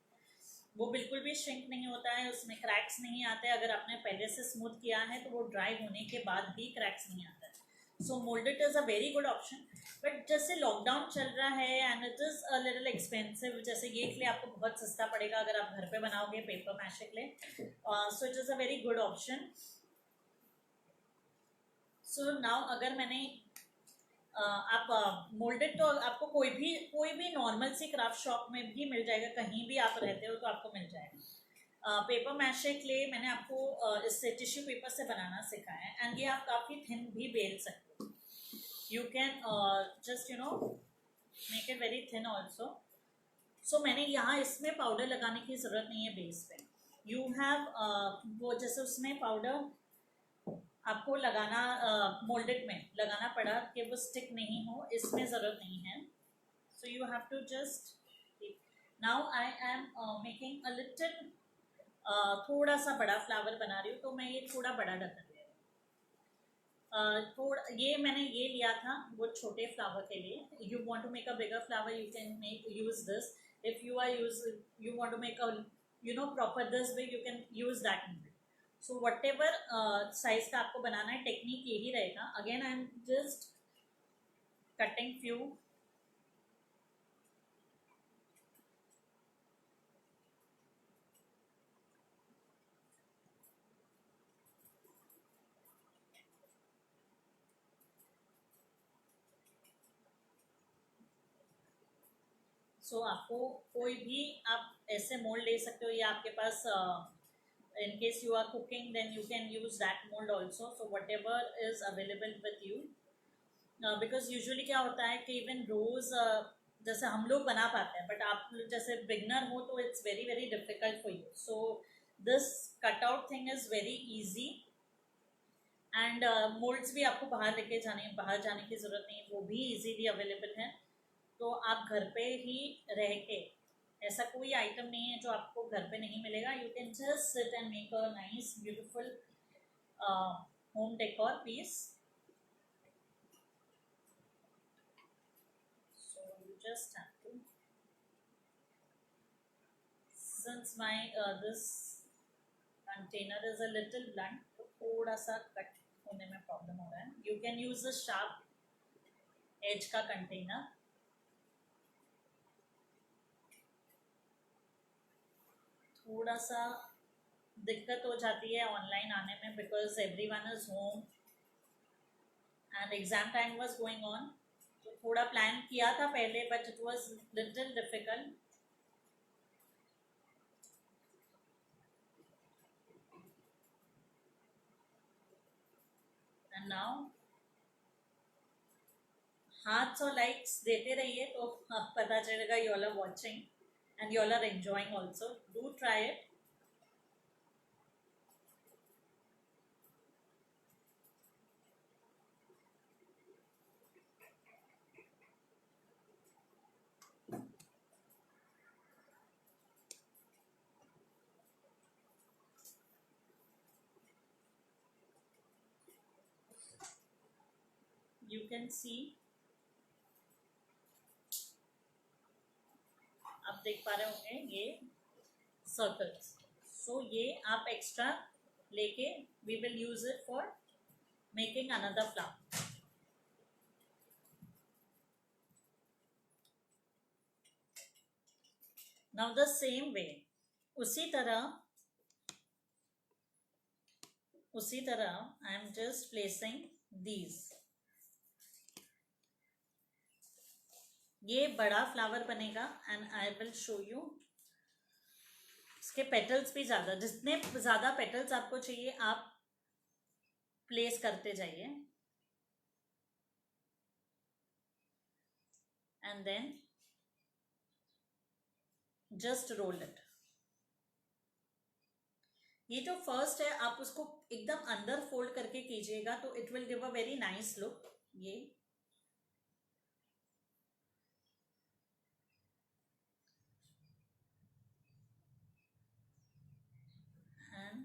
वो बिल्कुल भी श्रिंक नहीं होता है, उसमें क्रैक्स नहीं आते। अगर आपने पहले से स्मूथ किया है तो वो ड्राई होने के बाद भी क्रैक्स नहीं आता है। So molded is a very good option. But जैसे लॉकडाउन चल रहा है and it is a little expensive, जैसे ये क्ले आपको बहुत सस्ता पड़ेगा अगर आप घर पे बनाओगे paper mache clay, so it is a very good option. So now अगर मैंने आप मोल्डेड तो आपको कोई भी नॉर्मल सी क्राफ्ट शॉप में भी मिल जाएगा, कहीं भी आप रहते हो तो आपको मिल जाएगा। पेपर मैशे क्ले मैंने आपको इससे टिश्यू पेपर से बनाना सिखाया है, एंड ये आप काफ़ी थिन भी बेल सकते हो। You can just make it very thin also. So मैंने यहाँ इसमें पाउडर लगाने की ज़रूरत नहीं है बेस पे। यू हैव वो जैसे उसमें पाउडर आपको लगाना मोल्डेड में लगाना पड़ा कि वो स्टिक नहीं हो, इसमें ज़रूरत नहीं है। So you have to just, now I am making a little, थोड़ा सा बड़ा फ्लावर बना रही हूँ, तो मैं ये थोड़ा बड़ा ढक्कन ले रही हूँ। थोड़ा ये मैंने ये लिया था वो छोटे फ्लावर के लिए। You want to make a bigger flower, you can make use this. If you want to make a proper this way, you can use that mould. So whatever size का आपको बनाना है, technique यही रहेगा। Again I am just cutting few. सो आपको कोई भी आप ऐसे मोल्ड ले सकते हो, या आपके पास in case you are cooking then you can use that mold also, so whatever is available with you. Because usually क्या होता है कि इवन रोज जैसे हम लोग बना पाते हैं, बट आप जैसे बिगनर हो तो it's very very difficult for you, so this cut out thing is very easy. And moulds भी आपको बाहर जाने की ज़रूरत नहीं है, वो भी इजीली अवेलेबल है। तो आप घर पे ही रह के, ऐसा कोई आइटम नहीं है जो आपको घर पे नहीं मिलेगा, you can just sit and make a nice beautiful home decor piece. So you just have to, since my this container is a little blunt, तो थोड़ा सा कट होने में प्रॉब्लम हो रहा है। You can use a sharp edge का container. थोड़ा सा दिक्कत हो जाती है ऑनलाइन आने में, because everyone is home and exam time was going on, तो थोड़ा प्लान किया था पहले, but it was little difficult. And now hearts और लाइक्स देते रहिए तो आप पता चलेगा you all are watching and you all are enjoying also. Do try it. You can सी, आप देख पा रहे होंगे ये सर्कल्स, सो ये आप एक्स्ट्रा लेके we will use it for making another flower. Now the same way, उसी तरह I am just placing these. ये बड़ा फ्लावर बनेगा and I will show you. इसके पेटल्स भी ज़्यादा, जितने ज़्यादा पेटल्स आपको चाहिए आप प्लेस करते जाइए and then just roll it. ये जो फर्स्ट है आप उसको एकदम अंदर फोल्ड करके कीजिएगा तो it will give a very nice look. ये and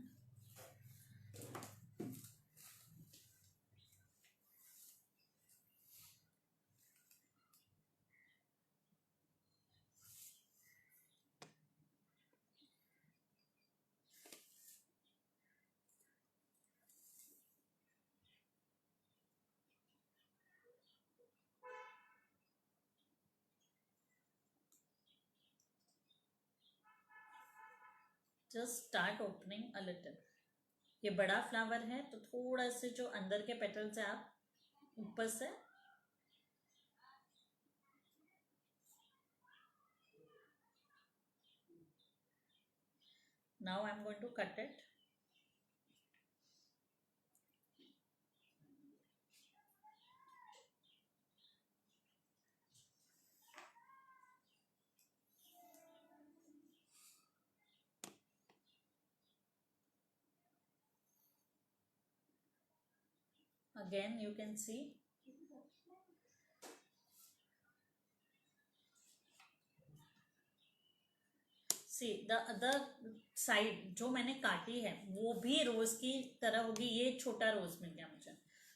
just start opening a little. ये बड़ा फ्लावर है तो थोड़ा से जो अंदर के पेटल्स है आप ऊपर से now I'm going to cut it। Again you can see the other side जो मैंने काटी है वो भी रोज की तरह होगी। ये छोटा रोज मिल गया मुझे।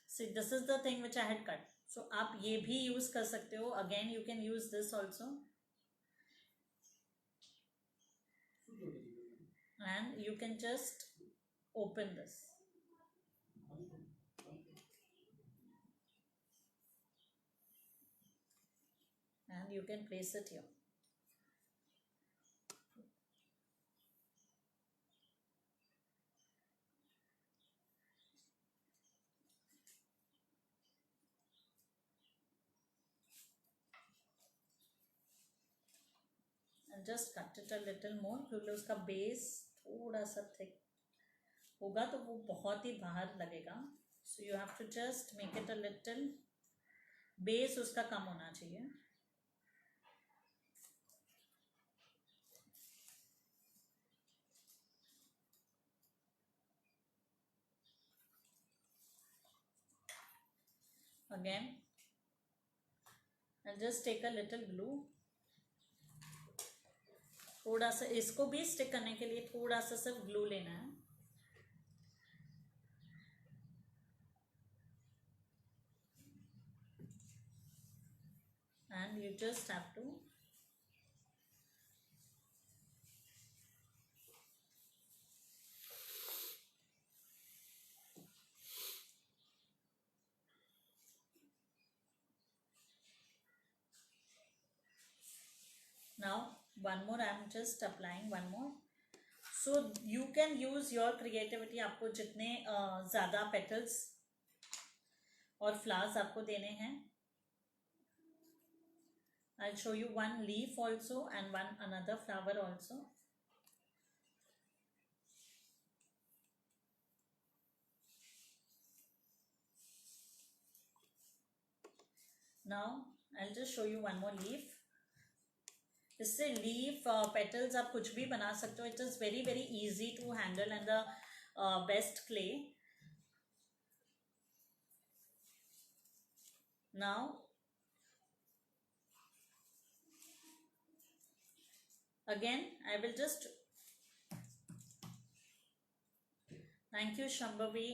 See this is the thing which I had cut, so आप ये भी यूज कर सकते हो। Again you can use this also and you can just open this and you can place it here। Just cut it a little more, क्योंकि उसका base थोड़ा सा थिक होगा तो वो बहुत ही बाहर लगेगा. So you have to just make it a little, base उसका कम होना चाहिए. Again, I'll just take a little glue. थोड़ा सा इसको भी स्टिक करने के लिए थोड़ा सा सिर्फ ग्लू लेना है. And you just have to now one more, I'm just applying one more. So you can use your creativity. आपको जितने ज़्यादा petals और flowers आपको देने हैं. I'll show you one leaf also and one another flower also. Now I'll just show you one more leaf. इससे leaf petals आप कुछ भी बना सकते हो. It is very very easy to handle and the best clay. Now again I will just, thank you Shambhavi.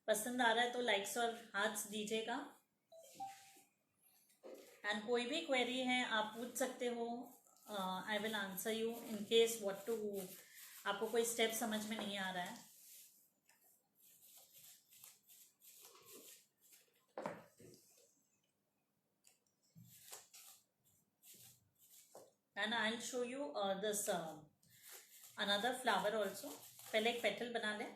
पसंद आ रहा है तो लाइक्स और हार्ट्स दीजिएगा. एंड कोई भी क्वेरी है आप पूछ सकते हो. I will answer you in case what to, आपको कोई स्टेप समझ में नहीं आ रहा है. And I will show you this another flower also. पहले एक पेटल बना लें.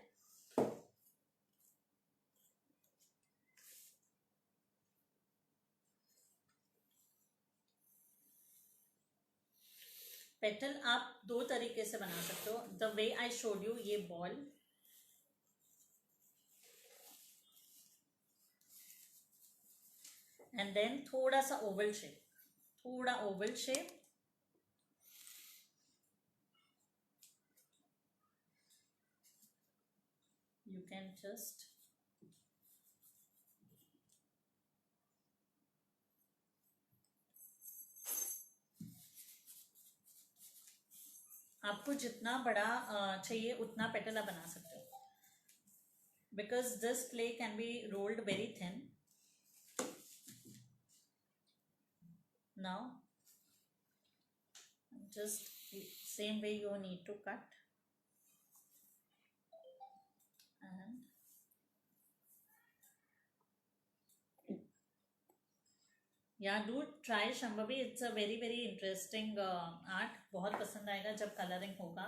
पेटल आप दो तरीके से बना सकते हो. The way I showed you, ये बॉल, एंड देन थोड़ा सा ओवल शेप, थोड़ा Oval shape. You can just आपको जितना बड़ा चाहिए उतना पेटल आप बना सकते हो. Because this clay can be rolled very thin. Now just same way you need to cut. And yeah, do try Shambhavi. It's a very very interesting art. बहुत पसंद आएगा जब coloring होगा.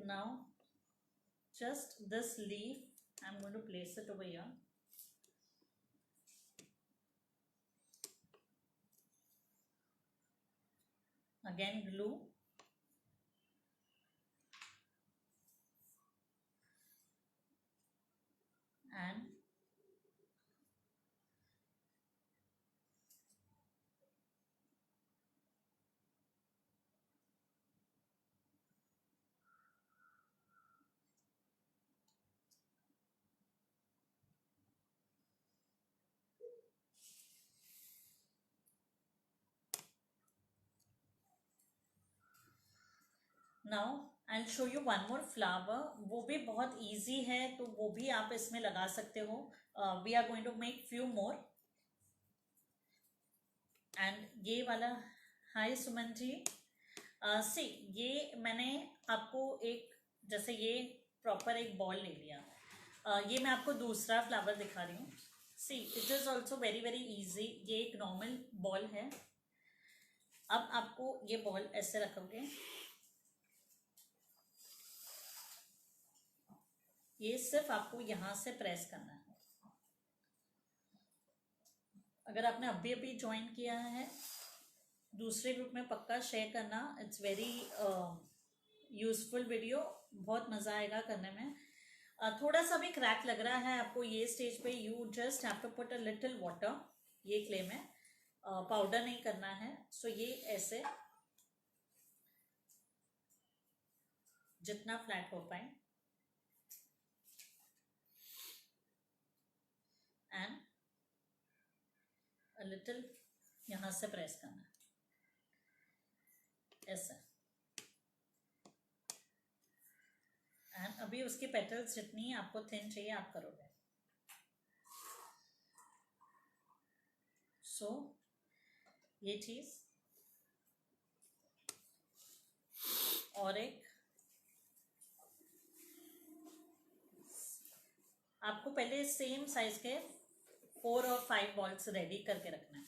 Now just this leaf, I'm going to place it over here. Again glue. And now I show you one more flower. वो भी बहुत easy है तो वो भी आप इसमें लगा सकते हो. We are going to make few more. And ये वाला, हाय सुमन जी. सी ये मैंने आपको एक, जैसे ये प्रॉपर एक बॉल ले लिया. ये मैं आपको दूसरा फ्लावर दिखा रही हूँ. See it is also very very easy. ये एक नॉर्मल बॉल है. अब आपको ये बॉल ऐसे रखोगे, ये सिर्फ आपको यहाँ से प्रेस करना है. अगर आपने अभी अभी ज्वाइन किया है दूसरे ग्रुप में पक्का शेयर करना, इट्स वेरी यूजफुल वीडियो, बहुत मज़ा आएगा करने में। थोड़ा सा भी क्रैक लग रहा है आपको ये स्टेज पे, you just have to put a little water, ये क्ले में पाउडर नहीं करना है। सो ये ऐसे जितना फ्लैट हो पाए, एंड अ लिटिल यहाँ से प्रेस करना ऐसे, एंड अभी उसकी पेटल्स जितनी आपको थिन चाहिए आप करोगे। सो ये चीज, और एक आपको पहले सेम साइज के 4 और 5 बॉल्स रेडी करके रखना है।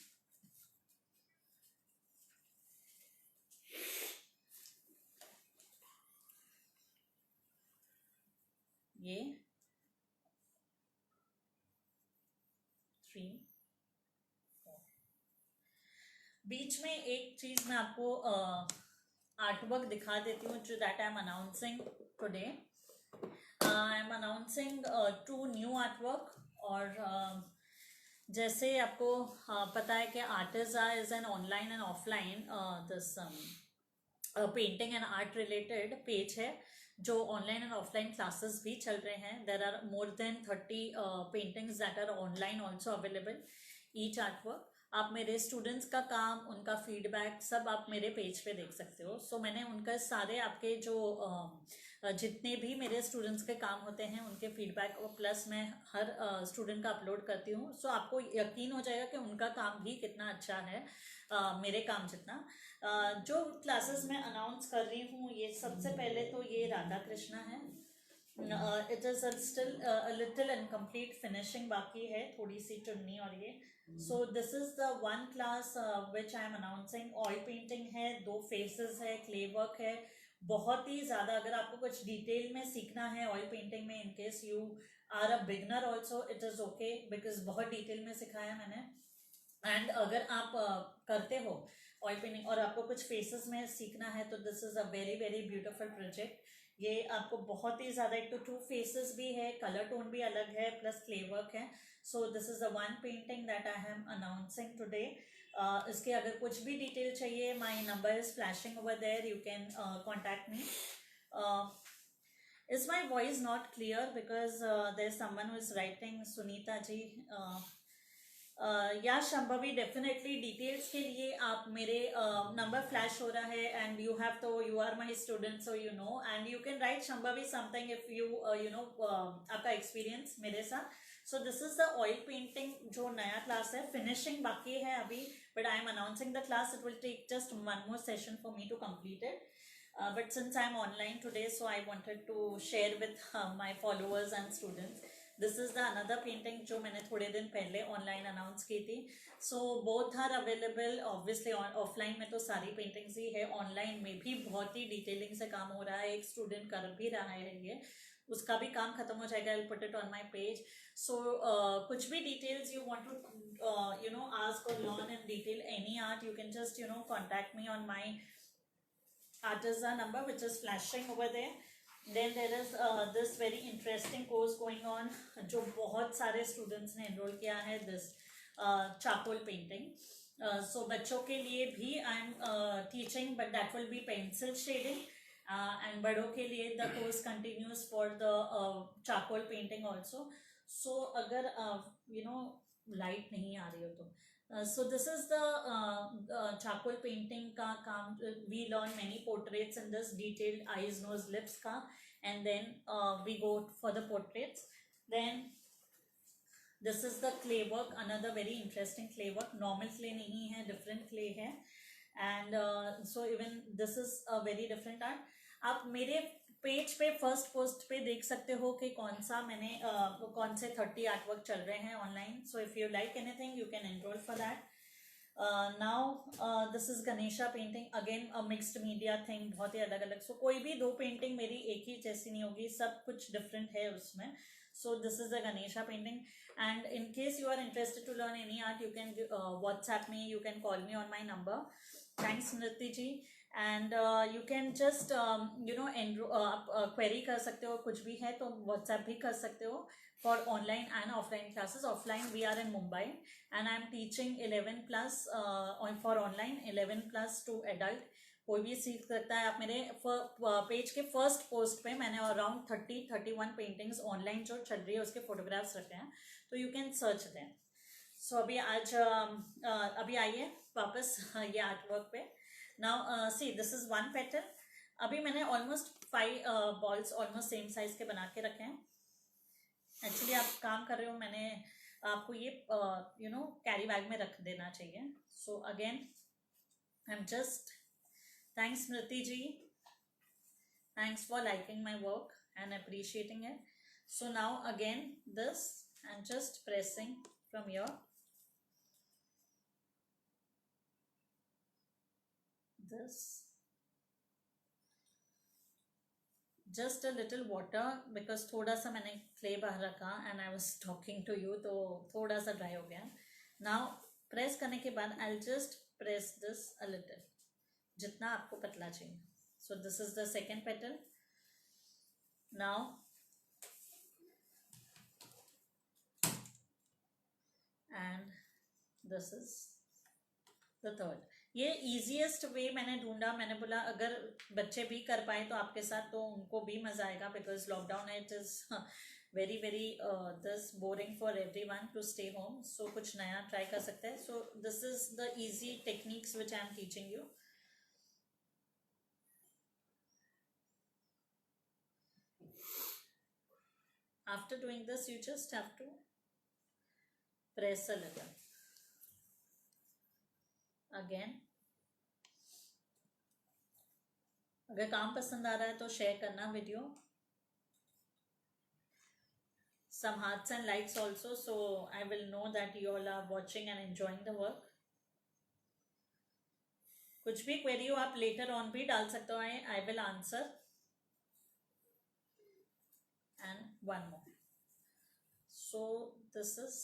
ये 3 4, बीच में एक चीज मैं आपको आर्टवर्क दिखा देती हूँ, जो that I am announcing today. I am announcing 2 new artwork. और जैसे आपको पता है कि Artiza is an online and offline this painting and art related page है, जो ऑनलाइन एंड ऑफलाइन क्लासेस भी चल रहे हैं। There are more than 30 paintings that are online also available, each artwork. आप मेरे स्टूडेंट्स का काम, उनका फीडबैक सब आप मेरे पेज पे देख सकते हो। सो मैंने उनका सारे आपके जो जितने भी मेरे स्टूडेंट्स के काम होते हैं उनके फीडबैक और प्लस मैं हर स्टूडेंट का अपलोड करती हूँ। सो आपको यकीन हो जाएगा कि उनका काम भी कितना अच्छा है मेरे काम जितना। जो क्लासेस मैं अनाउंस कर रही हूँ, ये सबसे पहले तो ये राधा कृष्णा है। It is still little incomplete finishing बाकी है, थोड़ी सी चुन्नी और ये। सो this is the one class which I am announcing. Oil painting है, 2 फेसेस है, क्ले वर्क है, बहुत ही ज़्यादा। अगर आपको कुछ डिटेल में सीखना है ऑयल पेंटिंग में, in case you are a beginner also, it is okay, because बहुत डिटेल में सिखाया मैंने। एंड अगर आप करते हो ऑयल पेंटिंग और आपको कुछ फेसेस में सीखना है, तो this is a very very beautiful project. ये आपको बहुत ही ज़्यादा, एक तो 2 फेसेस भी है, कलर टोन भी अलग है, प्लस क्ले वर्क है। So this is the one painting that I am announcing today. इसके अगर कुछ भी डिटेल चाहिए, my number is flashing over there, you can contact me. Is my voice not clear? Because there's someone who is writing, Sunita ji. या Shambhavi, definitely details के लिए आप मेरे नंबर फ्लैश हो रहा है, and you have to you are my student, so you know, and you can write Shambhavi something if you you know आपका experience मेरे साथ। So this is the oil painting जो नया क्लास है, फिनिशिंग बाकी है अभी, but I am announcing the class. It will take just 1 more session for me to complete it. But since I'm online today, so I wanted to share with my followers and students. This is the another painting जो मैंने थोड़े दिन पहले online announce की थी। So both are available. Obviously offline में तो सारी पेंटिंग्स ही है, ऑनलाइन में भी बहुत ही डिटेलिंग से काम हो रहा है, एक स्टूडेंट कर भी रहा है ये, उसका भी काम खत्म हो जाएगा। I will put it on my page. सो कुछ भी details you want to you know ask और learn in detail any art, you can just you know contact me on my Artiza number, which is flashing over there. Then there is this very interesting course going on, जो बहुत सारे students ने enroll किया है, this charcoal painting. So बच्चों के लिए भी I am teaching, but that will be pencil shading. And बड़ों के लिए the course continues for the charcoal painting also. So अगर you know light नहीं आ रही हो तो so this is the charcoal painting का काम. We learn many portraits in this, detailed eyes, nose, lips का, and then we go for the portraits. Then this is the clay work, another very interesting clay work. Normal clay नहीं है, different clay है, and so even this is a very different art. आप मेरे page पे first post पे देख सकते हो कि कौन सा मैंने कौन से 30 आर्टवर्क चल रहे हैं online. So if you like anything you can enrol for that. Now this is Ganesha painting, again a mixed media thing, बहुत ही अलग अलग. सो कोई भी 2 पेंटिंग मेरी एक ही जैसी नहीं होगी, सब कुछ डिफरेंट है उसमें. So this is the Ganesha painting. And in case you are interested to learn any art, you can WhatsApp me, you can call me on my number. Thanks Nritya ji. And you can just आप query कर सकते हो, कुछ भी है तो WhatsApp भी कर सकते हो for online and offline classes. Offline we are in Mumbai and I am teaching 11+ for online 11+ to adult. कोई भी सीख सकता है. आप मेरे पेज के फर्स्ट पोस्ट पे मैंने अराउंड 31 पेंटिंग्स ऑनलाइन जो चल रही है उसके फोटोग्राफ्स रखे हैं, तो यू कैन सर्च दें. सो अभी आज अभी आइए वापस ये आर्ट वर्क पे. Now see this is one petal. अभी मैंने almost 5 balls almost same size के बना के रखे हैं. एक्चुअली आप काम कर रहे हो, मैंने आपको ये कैरी बैग में रख देना चाहिए. So again I am just, thanks Smriti ji, thanks for liking my work and appreciating it. So now again this and just pressing from here, this just a little water because थोड़ा सा मैंने clay बाहर रखा and I was talking to you तो थोड़ा सा dry हो गया. Now press करने के बाद I'll just press this a little, जितना आपको पतला चाहिए. So this is the second petal. Now and this is the third. ये easiest way मैंने ढूंढा. मैंने बोला अगर बच्चे भी कर पाए तो आपके साथ तो उनको भी मजा आएगा because lockdown it is very very this boring for everyone to stay home. So कुछ नया try कर सकते हैं. So this is the easy techniques which I am teaching you. After doing this you just have to press a little. Again, अगर काम पसंद आ रहा है तो शेयर करना video. Some hearts and likes also, so I will know that you all are watching and enjoying the work. कुछ भी क्वेरी हो आप लेटर ऑन भी डाल सकते हो, I will answer. And one more. So this is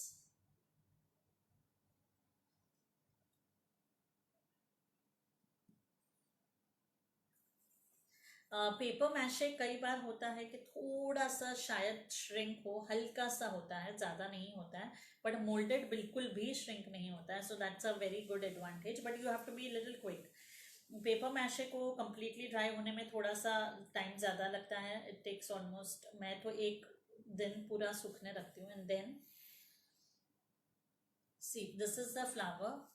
paper mache. कई बार होता है कि थोड़ा सा शायद श्रिंक हो, हल्का सा होता है, ज़्यादा नहीं होता है. बट मोल्डेड बिल्कुल भी श्रिंक नहीं होता है. So that's a very good advantage. But you have to be little quick. Paper mache को कम्प्लीटली ड्राई होने में थोड़ा सा टाइम ज़्यादा लगता है. इट टेक्स ऑलमोस्ट, मैं तो 1 दिन पूरा सूखने रखती हूँ. And then see this is the flower.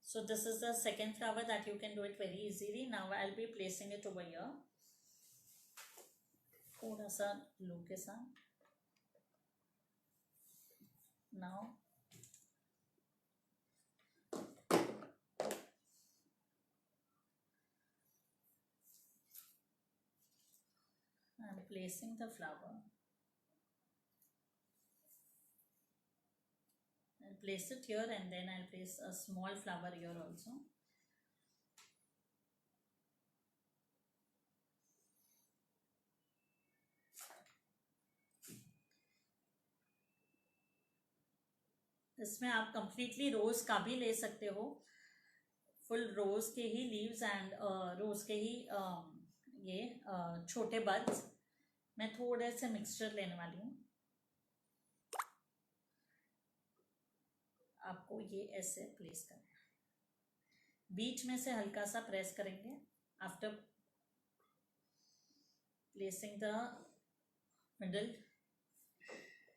So this is the second flower that you can do it very easily. Now I'll be placing it over here. थोड़ा सा glue के साथ. Now I'm placing the flower. I'll place it here and then I'll place a small flower here also. इसमें आप completely रोज का भी ले सकते हो. फुल रोज के ही लीव्स एंड रोज के ही ये छोटे बड्स. मैं थोड़े से मिक्सचर लेने वाली हूँ. आपको ये ऐसे प्लेस करना है. बीच में से हल्का सा प्रेस करेंगे. After placing the middle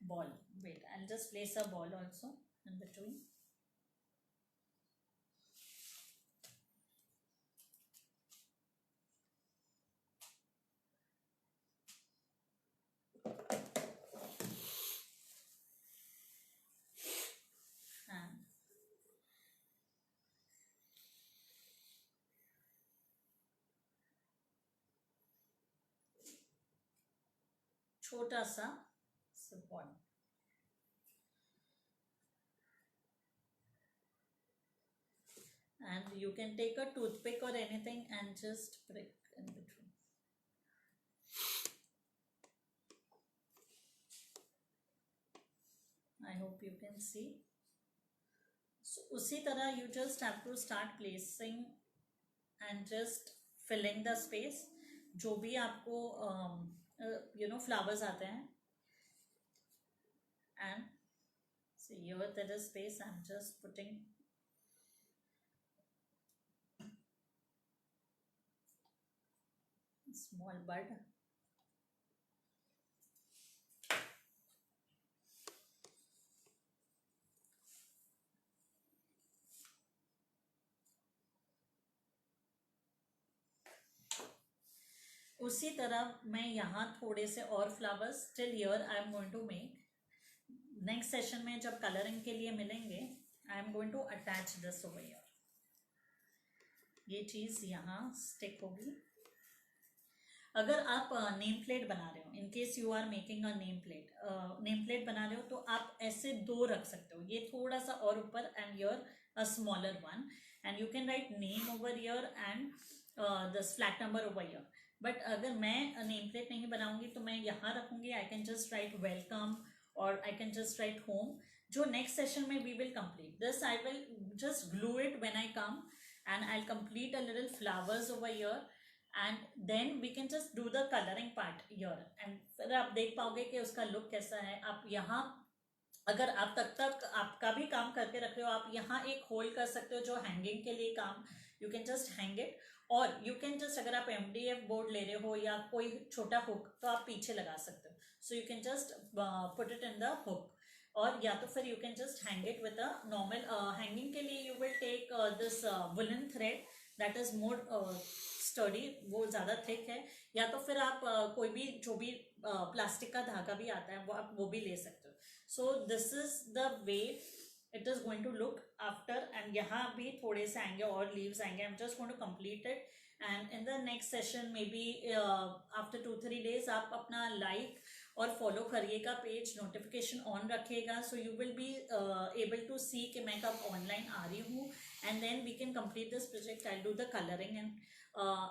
ball. Wait, I'll just place a ball also in between. And छोटा सा ball. And you can take a toothpick or anything and just prick in between. I hope you can see. So उसी तरह you just have to start placing and just filling the space, जो भी आपको flowers आते हैं. And see here there is space. I'm just putting small bud. उसी तरह मैं यहाँ थोड़े से और flowers till here I am going to make. Next session में जब कलरिंग के लिए मिलेंगे I am going to attach this over here. ये चीज़ यहाँ स्टिक होगी. अगर आप नेम प्लेट बना रहे हो, in case you are making a name plate बना रहे हो, तो आप ऐसे दो रख सकते हो, ये थोड़ा सा और ऊपर and your a smaller one, and you can write name over here and this flat number over here. But अगर मैं नेम प्लेट नहीं बनाऊंगी तो मैं यहाँ रखूंगी. I can just write welcome और I can just write home. जो नेक्स्ट सेशन में we will complete this, I will just glue it when I come and I complete a little flowers over here and then we can just do the coloring part here. and फिर आप देख पाओगे कि उसका look कैसा है. आप यहाँ अगर आप तक आपका भी काम करके रख रहे हो, आप यहाँ एक होल कर सकते हो जो हैंगिंग के लिए काम, you can just hang it. और यू कैन जस्ट, अगर आप MDF बोर्ड ले रहे हो या कोई छोटा हुक, तो आप पीछे लगा सकते हो. So you can just put it in the hook. और या तो फिर you can just hang it with a normal hanging के लिए you will take this woollen thread that is more sturdy, वो ज़्यादा थिक है. या तो फिर आप कोई भी जो भी प्लास्टिक का धागा भी आता है वो आप वो भी ले सकते हो. So this is the way it is going to look after. एंड यहाँ भी थोड़े से आएंगे और लीव्स आएंगे. I am just going to complete it and in the next session maybe after 2-3 days आप अपना लाइक और फॉलो करिएगा पेज, नोटिफिकेशन ऑन रखिएगा. So you will be able to see कि मैं कब ऑनलाइन आ रही हूँ. And then we can complete this project. I do the colouring and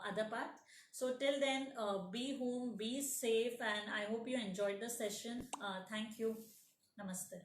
other part. So till then, be home, be safe, and I hope you enjoyed the session. Thank you. Namaste.